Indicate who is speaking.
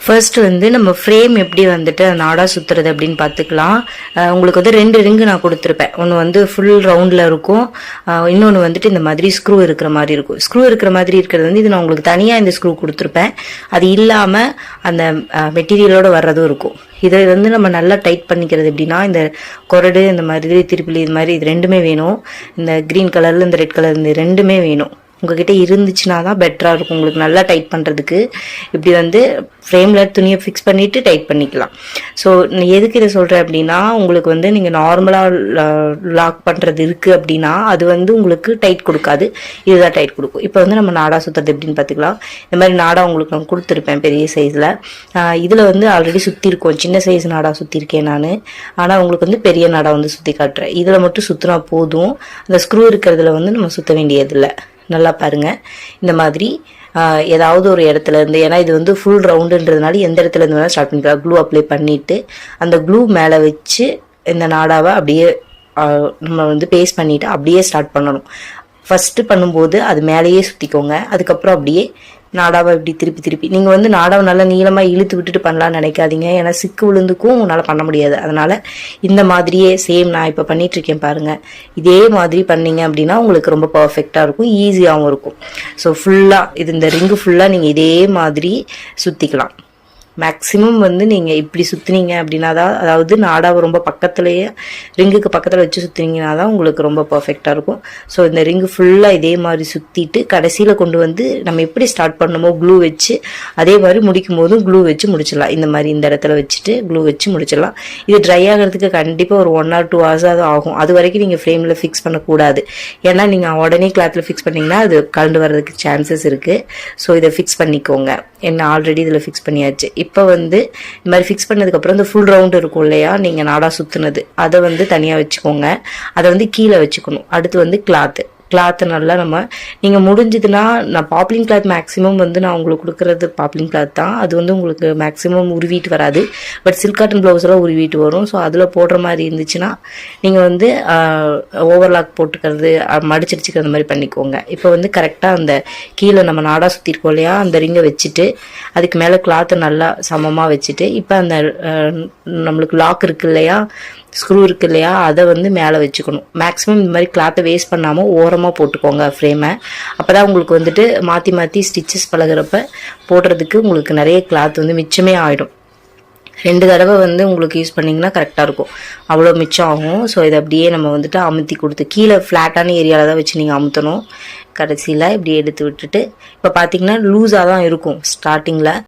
Speaker 1: First வந்து நம்ம frame எப்படி வந்துட்டு நாடா சுத்துறது அப்படின்னு பார்த்துக்கலாம். உங்களுக்கு வந்து 2 ரிங்கு நான் கொடுத்துருப்பேன். ஒன்று வந்து ஃபுல் ரவுண்டில் இருக்கும், இன்னொன்று வந்துட்டு இந்த மாதிரி ஸ்க்ரூ இருக்கிற மாதிரி இருக்கும். ஸ்க்ரூ இருக்கிற மாதிரி இருக்கிறது வந்து இது நான் உங்களுக்கு தனியாக இந்த ஸ்க்ரூ கொடுத்துருப்பேன். அது இல்லாமல் அந்த மெட்டீரியலோட வர்றதும் இருக்கும். இதை வந்து நம்ம நல்லா டைட் பண்ணிக்கிறது எப்படின்னா, இந்த கொரடு இந்த மாதிரி திருப்பிலி இது மாதிரி இது ரெண்டுமே வேணும். இந்த க்ரீன் கலரில் இந்த ரெட் கலர் இந்த ரெண்டுமே வேணும். உங்ககிட்ட இருந்துச்சுன்னா தான் பெட்டராக இருக்கும் உங்களுக்கு நல்லா டைட் பண்ணுறதுக்கு. இப்படி வந்து ஃப்ரேமில் துணியை ஃபிக்ஸ் பண்ணிவிட்டு டைட் பண்ணிக்கலாம். ஸோ எதுக்கு இதை சொல்கிறேன் அப்படின்னா, உங்களுக்கு வந்து நீங்கள் நார்மலாக லாக் பண்ணுறது இருக்குது அப்படின்னா அது வந்து உங்களுக்கு டைட் கொடுக்காது, இதுதான் டைட் கொடுக்கும். இப்போ வந்து நம்ம நாடா சுற்றுறது எப்படின்னு பார்த்துக்கலாம். இந்த மாதிரி நாடா உங்களுக்கு நான் கொடுத்துருப்பேன் பெரிய சைஸில். இதில் வந்து ஆல்ரெடி சுற்றிருக்கோம், சின்ன சைஸ் நாடா சுற்றிருக்கேன் நான். ஆனால் உங்களுக்கு வந்து பெரிய நாடா வந்து சுற்றி காட்டுறேன். இதில் மட்டும் சுற்றினா போதும், அந்த ஸ்க்ரூ இருக்கிறதுல வந்து நம்ம சுற்ற வேண்டியதில்லை. நல்லா பாருங்க, இந்த மாதிரி ஏதாவது ஒரு இடத்துல இருந்து, ஏன்னா இது வந்து ஃபுல் ரவுண்டுன்றதுனால எந்த இடத்துல இருந்து வேணால் ஸ்டார்ட் பண்ணிக்கலாம். க்ளூ அப்ளை பண்ணிட்டு அந்த க்ளூ மேலே வச்சு இந்த நாடாவை அப்படியே நம்ம வந்து பேஸ்ட் பண்ணிட்டு அப்படியே ஸ்டார்ட் பண்ணணும். ஃபர்ஸ்ட் பண்ணும்போது அது மேலேயே சுற்றிக்கோங்க, அதுக்கப்புறம் அப்படியே நாடாவை இப்படி திருப்பி நீங்கள் வந்து நாடாவை நல்லா நீளமாக இழுத்து விட்டுட்டு பண்ணலான்னு நினைக்காதீங்க. ஏன்னா சிக்கு விழுந்துக்கும் உங்களால் பண்ண முடியாது. அதனால் இந்த மாதிரியே சேம் நான் இப்போ பண்ணிகிட்ருக்கேன் பாருங்கள், இதே மாதிரி பண்ணீங்க அப்படின்னா உங்களுக்கு ரொம்ப பர்ஃபெக்டாக இருக்கும், ஈஸியாகவும் இருக்கும். ஸோ ஃபுல்லாக இது இந்த ரிங்கு ஃபுல்லாக நீங்கள் இதே மாதிரி சுற்றிக்கலாம். மேக்ஸிமம் வந்து நீங்கள் இப்படி சுற்றுனீங்க அப்படின்னா தான், அதாவது நாடாவை ரொம்ப பக்கத்துலேயே ரிங்குக்கு பக்கத்தில் வச்சு சுற்றுனீங்கன்னா தான் உங்களுக்கு ரொம்ப பர்ஃபெக்டாக இருக்கும். ஸோ இந்த ரிங்கு ஃபுல்லாக இதே மாதிரி சுற்றிட்டு கடைசியில் கொண்டு வந்து நம்ம எப்படி ஸ்டார்ட் பண்ணணுமோ க்ளூ வச்சு அதே மாதிரி முடிக்கும் போதும் க்ளூ வச்சு முடிச்சிடலாம். இந்த மாதிரி இந்த இடத்துல வச்சுட்டு க்ளூ வச்சு முடிச்சிடலாம். இது ட்ரை ஆகிறதுக்கு கண்டிப்பாக ஒரு 1 or 2 hours ஆகும். அது வரைக்கும் நீங்கள் ஃப்ரேமில் ஃபிக்ஸ் பண்ணக்கூடாது. ஏன்னா நீங்கள் உடனே கிளாத்தில் ஃபிக்ஸ் பண்ணிங்கன்னா அது கலந்து வர்றதுக்கு சான்சஸ் இருக்குது. ஸோ இதை ஃபிக்ஸ் பண்ணிக்கோங்க. என்ன ஆல்ரெடி இதில் ஃபிக்ஸ் பண்ணியாச்சு. இப்போ வந்து இந்த மாதிரி ஃபிக்ஸ் பண்ணதுக்கப்புறம் இந்த ஃபுல் ரவுண்டு இருக்கும் இல்லையா, நீங்கள் நாடா சுற்றுனது அதை வந்து தனியாக வச்சுக்கோங்க. அதை வந்து கீழே வச்சுக்கணும். அடுத்து வந்து கிளாத்து நல்லா நம்ம நீங்கள் முடிஞ்சதுன்னா, நான் பாப்லிங் கிளாத் மேக்ஸிமம் வந்து நான் உங்களுக்கு கொடுக்குறது பாப்லிங் கிளாத் தான். அது வந்து உங்களுக்கு மேக்ஸிமம் உருவிட்டு வராது, பட் சில்க் காட்டன் ப்ளவுஸ் எல்லாம் உருவிட்டு வரும். ஸோ அதில் போடுற மாதிரி இருந்துச்சுன்னா நீங்கள் வந்து ஓவர்லாக் போட்டுக்கிறது மடிச்சிருச்சுக்கிறது அந்த மாதிரி பண்ணிக்கோங்க. இப்போ வந்து கரெக்டாக அந்த கீழே நம்ம நாடா சுற்றிருக்கோம் இல்லையா, அந்த ரிங்கை வச்சுட்டு அதுக்கு மேலே கிளாத்தை நல்லா சமமாக வச்சுட்டு, இப்போ அந்த நம்மளுக்கு லாக் இருக்கு இல்லையா, ஸ்க்ரூ இருக்கு இல்லையா, அதை வந்து மேலே வச்சுக்கணும். மேக்ஸிமம் இந்த மாதிரி கிளாத்தை வேஸ்ட் பண்ணாமல் ஓரமாக போட்டுக்கோங்க ஃப்ரேமை. அப்போ தான் உங்களுக்கு வந்துட்டு மாற்றி ஸ்டிச்சஸ் பழகிறப்ப போடுறதுக்கு உங்களுக்கு நிறைய கிளாத் வந்து மிச்சமே ஆகிடும். 2 தடவை வந்து உங்களுக்கு யூஸ் பண்ணிங்கன்னா கரெக்டாக இருக்கும், அவ்வளோ மிச்சம் ஆகும். ஸோ இதை அப்படியே நம்ம வந்துட்டு அமுத்தி கொடுத்து கீழே ஃப்ளாட்டான ஏரியாவில் தான் வச்சு நீங்கள் அமுத்தணும். கடைசியில் இப்படி எடுத்து விட்டுட்டு இப்போ பார்த்தீங்கன்னா லூஸாக தான் இருக்கும் ஸ்டார்டிங்கில்.